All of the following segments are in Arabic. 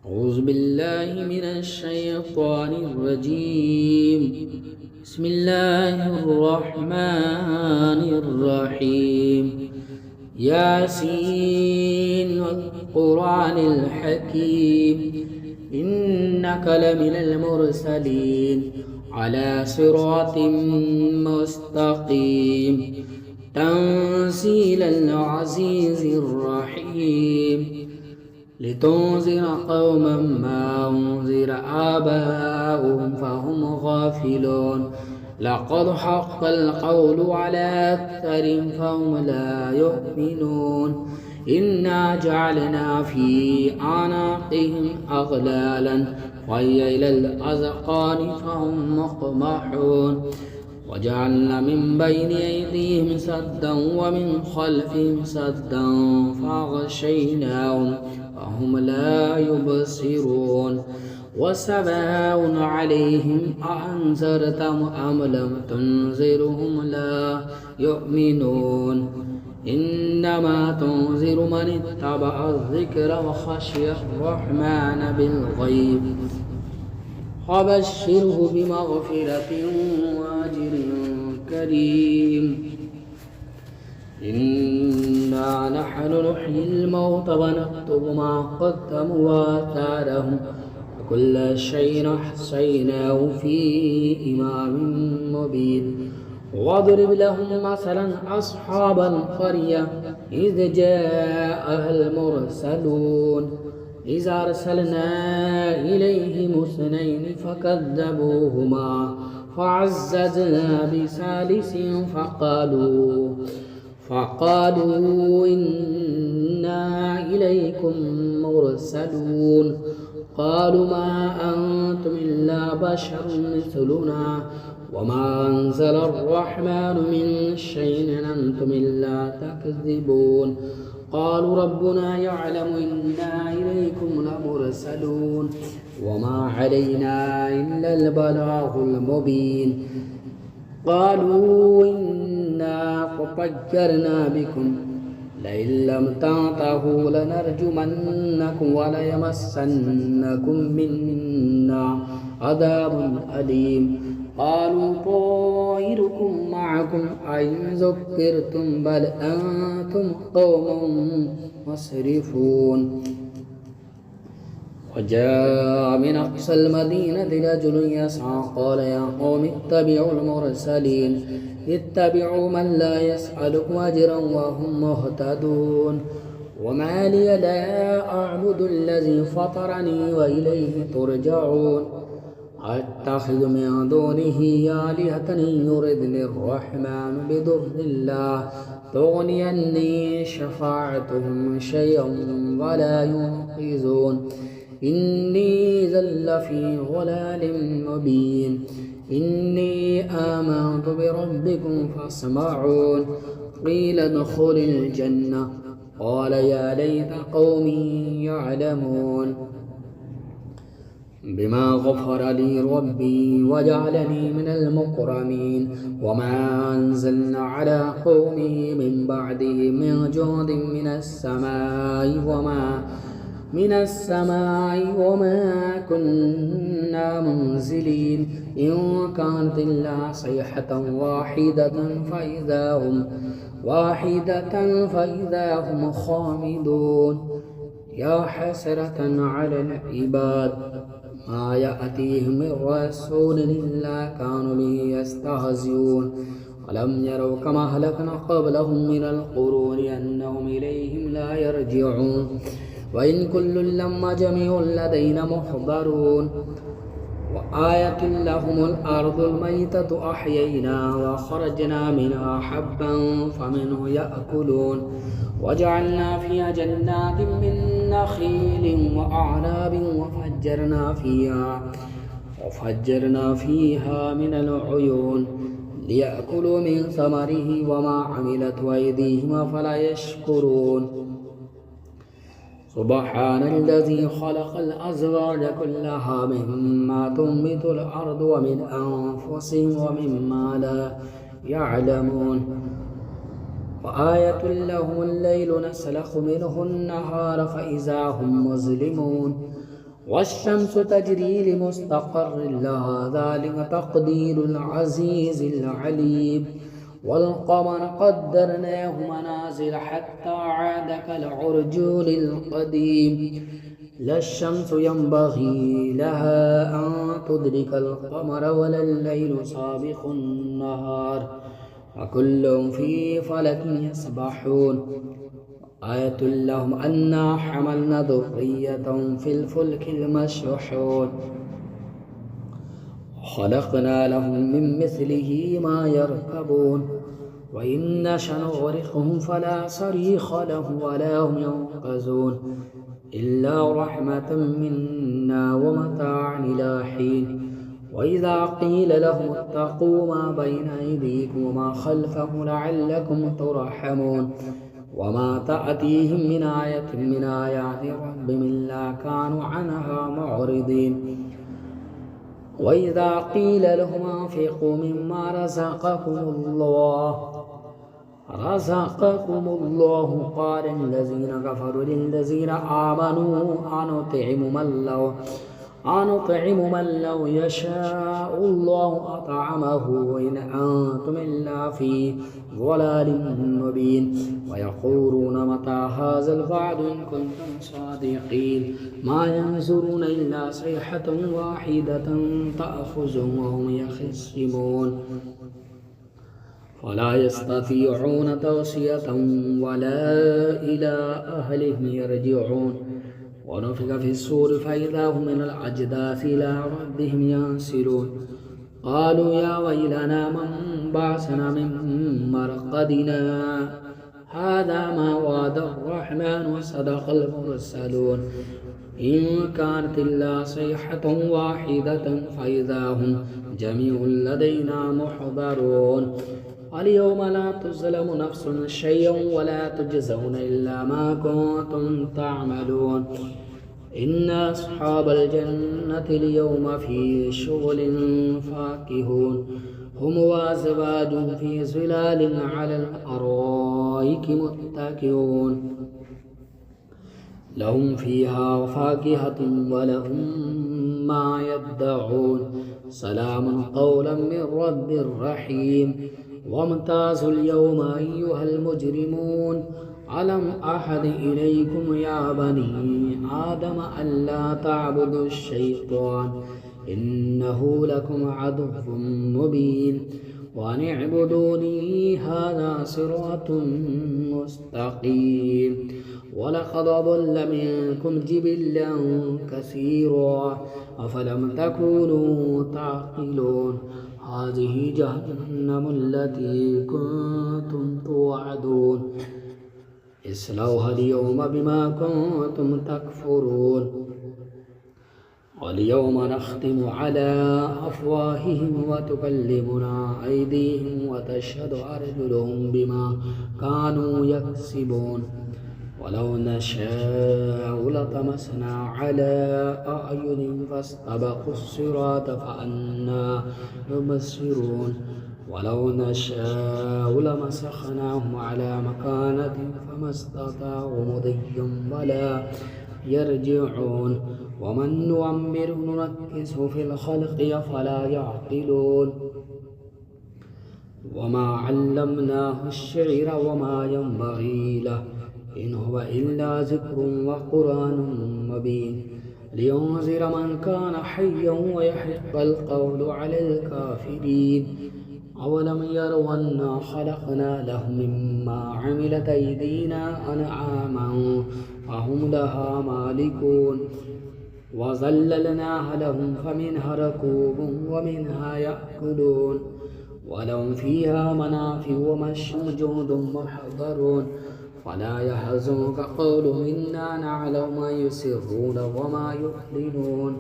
أعوذ بالله من الشيطان الرجيم. بسم الله الرحمن الرحيم. ياسين والقرآن الحكيم إنك لمن المرسلين على صراط مستقيم تنزيل العزيز الرحيم لتنذر قوما ما أنذر آباؤهم فهم غافلون لقد حق القول على أكثرهم فهم لا يؤمنون إنا جعلنا في أعناقهم أغلالا وهي إلى الأذقان فهم مقمحون وجعلنا من بين أيديهم سدا ومن خلفهم سدا فأغشيناهم فهم لا يبصرون وسواء عليهم أأنذرتهم أم لم تنذرهم لا يؤمنون إنما تنذر من اتبع الذكر وخشي الرحمن بالغيب وبشره بمغفرة وأجر كريم. إنا نحن نحيي الموتى ونكتب ما قدموا وآثارهم وكل شيء أحصيناه في إمام مبين. واضرب لهم مثلا أصحاب القرية إذ جاءها المرسلون إذ أرسلنا إليهم اثنين فكذبوهما فعززنا بثالث فقالوا إنا إليكم مرسلون قالوا ما أنتم إلا بشر مثلنا وما أنزل الرحمن من شيء إن أنتم إلا تكذبون. قالوا ربنا يعلم إنا إليكم لمرسلون وما علينا إلا البلاغ المبين. قالوا إنا طيرنا بكم لئن لم تنتهوا لنرجمنكم وليمسنكم منا عذاب أليم. قالوا طائركم معكم أئن ذكرتم بل أنتم قوم مسرفون. وجاء من أقصى المدينة رجل يسعى قال يا قوم اتبعوا المرسلين اتبعوا من لا يسألكم أجرا وهم مهتدون. وما لي لا أعبد الذي فطرني وإليه ترجعون. أتخذ من دونه آلهة إن يردني الرحمن بضر لا تغني عني شفاعتهم شيئا ولا ينقذون. إني ذل في ضلال مبين. إني آمنت بربكم فاسمعون. قيل ادخل الجنة قال يا ليت قومي يعلمون بما غفر لي ربي وجعلني من المكرمين. وما أنزلنا على قومه من بعده من جند من السماء وما كنا منزلين إن كانت إلا صيحة واحدة فإذا هم خامدون. يا حسرة على العباد ما يأتيهم من رسول إلا كانوا به يستهزئون. ولم يروا كما أهلكنا قبلهم من القرون أنهم إليهم لا يرجعون. وإن كل لما جميع لدينا محضرون. وآية لهم الأرض الميتة أحييناها وخرجنا منها حبا فمنه يأكلون. وجعلنا فيها جنات من نخيل وأعناب وفجرنا فيها من العيون ليأكلوا من ثمره وما عملت أيديهم أفلا يشكرون. سبحان الذي خلق الأزواج كلها مما تنبت الأرض ومن أنفسهم ومما لا يعلمون. وآية لهم الليل نسلخ منه النهار فإذا هم مظلمون والشمس تجري لمستقر لها ذلك تقدير العزيز العليم والقمر قدرناه منازل حتى عاد كالعرجون القديم لا الشمس ينبغي لها أن تدرك القمر ولا الليل سابق النهار وكل في فلك يسبحون آية لهم أنا حملنا ذريتهم في الفلك المشحون خلقنا لهم من مثله ما يركبون وإن نشأ نغرقهم فلا صريخ لهم ولا هم ينقذون إلا رحمة منا ومتاعا إلى حين وإذا قيل لهم اتقوا ما بين أيديكم وما خلفكم لعلكم ترحمون وما تأتيهم من آية من آيات ربهم إلا كانوا عنها معرضين وإذا قيل لهم أنفقوا مما رزقكم الله قال الذين كفروا للذين آمنوا أنطعم من لو يشاء الله أطعمه وإن أنتم إلا في ضلال مبين ويقولون متى هذا الوعد إن كنتم صادقين ما ينظرون إلا صيحة واحدة تأخذهم وهم يخصمون فلا يستطيعون توصية ولا إلى أهلهم يرجعون ونفخ في الصور فإذا هم من الأجداث إلى ربهم ينسلون قالوا يا ويلنا من بعثنا من مرقدنا هذا ما وعد الرحمن وصدق المرسلون إن كانت إلا صيحة واحدة فإذا هم جميع لدينا محضرون اليوم لا تظلم نفس شيئا ولا تجزون إلا ما كنتم تعملون إن أصحاب الجنة اليوم في شغل فاكهون هم وأزواجهم في ظلال على الأرائك متكئون لهم فيها فاكهة ولهم ما يدعون سلام قولا من رب رحيم وامتازوا اليوم أيها المجرمون ألم أحد إليكم يا بني آدم ألا تعبدوا الشيطان إنه لكم عدو مبين وأن اعبدوني هذا صراط مستقيم ولقد ضل منكم جبلا كثيرا أفلم تكونوا تعقلون هذه جهنم التي كنتم توعدون اصلوها اليوم بما كنتم تكفرون واليوم نختم على أفواههم وتكلمنا أيديهم وتشهد أرجلهم بما كانوا يكسبون ولو نشاء لطمسنا على أعينهم فاستبقوا الصراط فأنى يبصرون ولو نشاء لمسخناهم على مكانتهم فما استطاعوا مضيا ولا يرجعون ومن نعمره ننكسه في الخلق أفلا يعقلون وما علمناه الشعر وما ينبغي له إن هو إلا ذكر وقرآن مبين لينذر من كان حيا ويحق القول على الكافرين أولم يروا أنا خلقنا لهم مما عملت أيدينا أنعاما فهم لها مالكون وظللناها لهم فمنها ركوبهم ومنها يأكلون ولهم فيها منافع ومشجود محضرون فلا يحزنك قولهم إنا نعلم ما يسرون وما يعلنون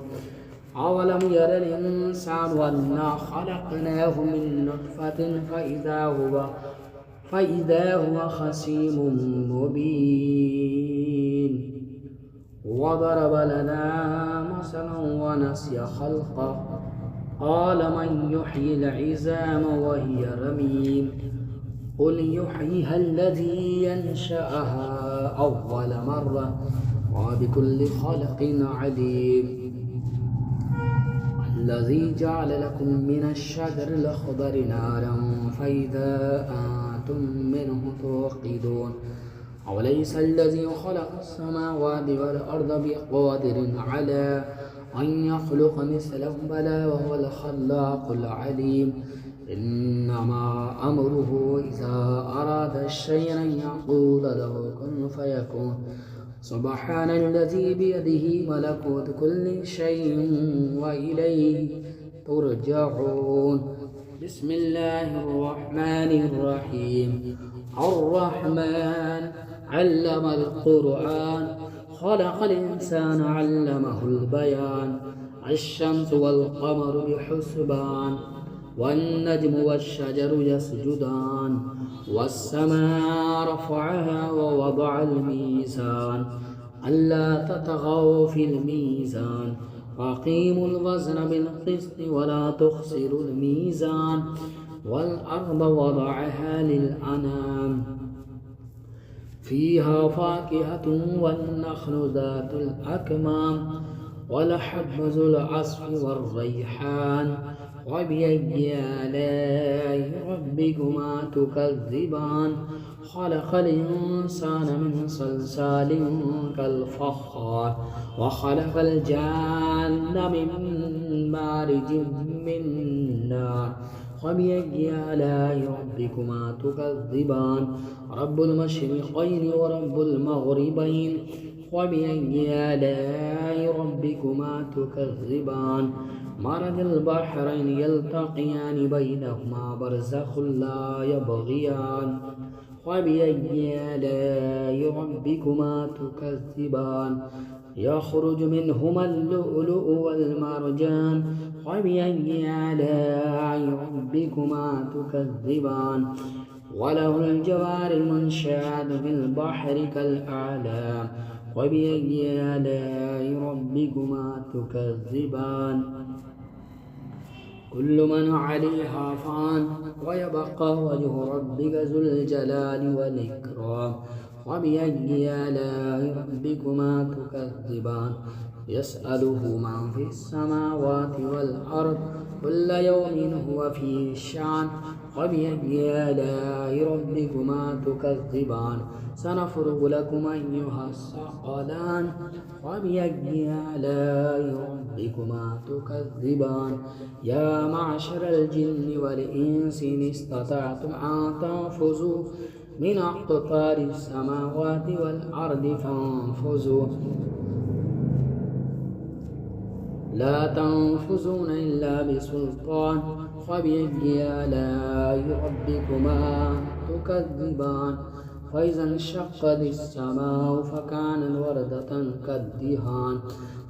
أولم ير الإنسان أنا خلقناه من نطفة فإذا هو خصيم مبين وضرب لنا مثلا ونسي خلقه قال من يحيي العظام وهي رميم قل يحييها الذي ينشأها أول مرة وبكل خلق عليم الذي جعل لكم من الشجر الأخضر نارا فإذا أنتم منه توقدون أوليس الذي خلق السماوات والأرض بقادر على أن يخلق مثلهم بلى وهو الخلاق العليم إنما أمره إذا أراد الشيء أن يقول له كن فيكون سبحان الذي بيده ملكوت كل شيء وإليه ترجعون بسم الله الرحمن الرحيم الرحمن علم القرآن خلق الإنسان علمه البيان الشمس والقمر بحسبان والنجم والشجر يسجدان والسماء رفعها ووضع الميزان ألا تطغوا في الميزان وأقيموا الوزن بالقسط ولا تخسروا الميزان والأرض وضعها للأنام فيها فاكهة والنخل ذات الأكمام والحب ذو العصف والريحان وبأي آلاء ربكما تكذبان خلق الإنسان من صلصال كالفخار وخلق الجان من مارج من نار وبأي آلاء ربكما تكذبان رب المشرقين ورب المغربين وبأي آلاء ربكما تكذبان مرج البحرين يلتقيان بينهما برزخ لا يبغيان وبأي آلاء ربكما تكذبان يخرج منهما اللؤلؤ والمرجان وبأي آلاء ربكما تكذبان وله الجوار المنشآت في البحر كالأعلام وبأي آلاء ربكما تكذبان كل من عليها فان ويبقى وجه ربك ذو الجلال والإكرام وبأي آلاء ربكما تكذبان يسأله من في السماوات والأرض كل يوم هو في شأن وبأي آلاء ربكما تكذبان سنفرغ لكم أيها الثقلان وبأي آلاء ربكما تكذبان يا معشر الجن والإنس إن استطعتم أن تنفذوا من أقطار السماوات والأرض فانفذوا لا تنفذون إلا بسلطان فبأي آلاء ربكما تكذبان فإذا انشقت السماء فكانت وردة كالدهان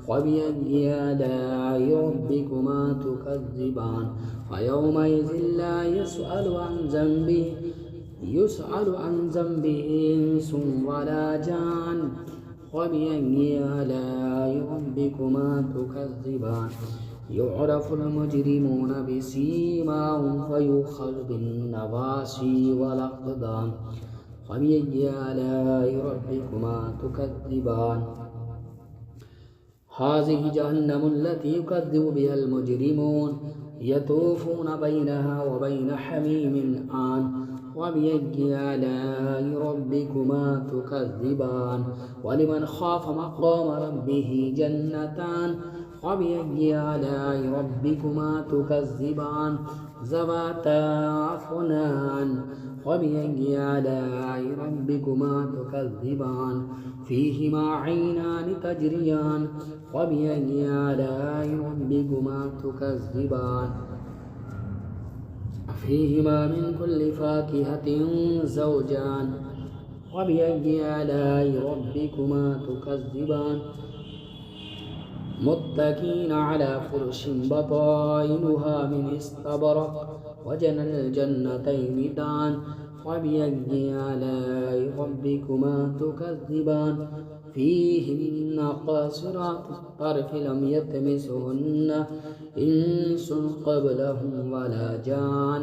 وبأي آلاء ربكما تكذبان فيومئذ لا يسأل عن ذنبه إنس ولا جان وبأي آلاء ربكما تكذبان يعرف المجرمون بسيماهم فيؤخذ بالنواصي والأقدام وبأي آلاء ربكما تكذبان هذه جهنم التي يكذب بها المجرمون يطوفون بينها وبين حميم آن وبأي آلاء ربكما تكذبان ولمن خاف مقام ربه جنتان وبأي آلاء ربكما تكذبان ذواتا أفنان وبأي آلاء ربكما تكذبان فيهما عينان تجريان وبأي آلاء ربكما تكذبان فيهما من كل فاكهة زوجان وبأي آلاء ربكما تكذبان متكئين على فرش بطائنها من استبرق وجنى الجنتين دان وبأي آلاء ربكما تكذبان فيهن قاصرات الطرف لم يطمسهن إنس قبلهم ولا جان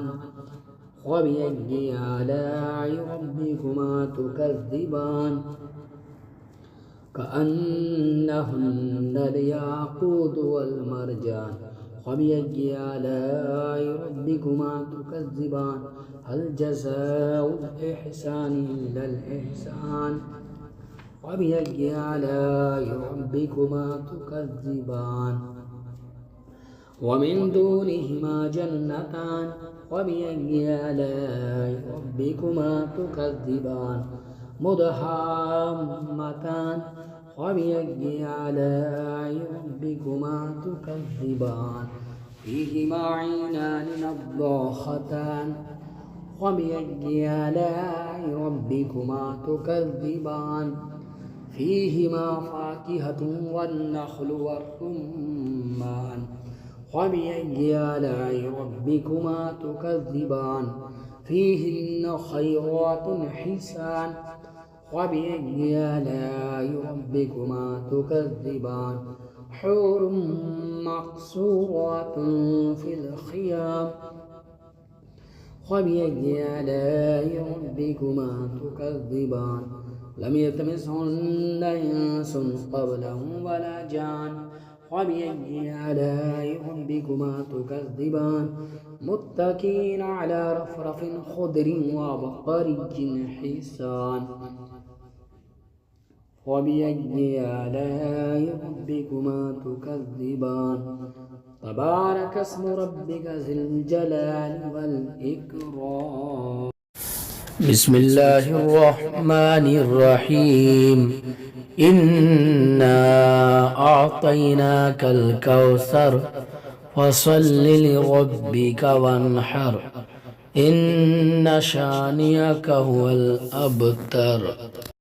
وبأي آلاء ربكما تكذبان كأنهن الياقوت والمرجان فبأي آلاء ربكما تكذبان هل جزاء الإحسان إلا الإحسان فبأي آلاء ربكما تكذبان ومن دونهما جنتان فبأي آلاء ربكما تكذبان مدهامتان فبأي آلاء ربكما تكذبان فيهما عينان نضاختان فبأي آلاء ربكما تكذبان فيهما فاكهة والنخل والرمان فبأي آلاء ربكما تكذبان فيهن خيرات حسان فبأي آلاء ربكما تكذبان حور مقصورات في الخيام فبأي آلاء ربكما تكذبان لم يطمثهن إنس قبلهم ولا جان فبأي آلاء ربكما تكذبان متكئين على رفرف خضر وعبقري حسان فبأي آلاء ربكما تكذبان تبارك اسم ربك ذي الجلال والإكرام بسم الله الرحمن الرحيم إنا أعطيناك الكوثر فصل لربك وانحر إن شانئك هو الأبتر.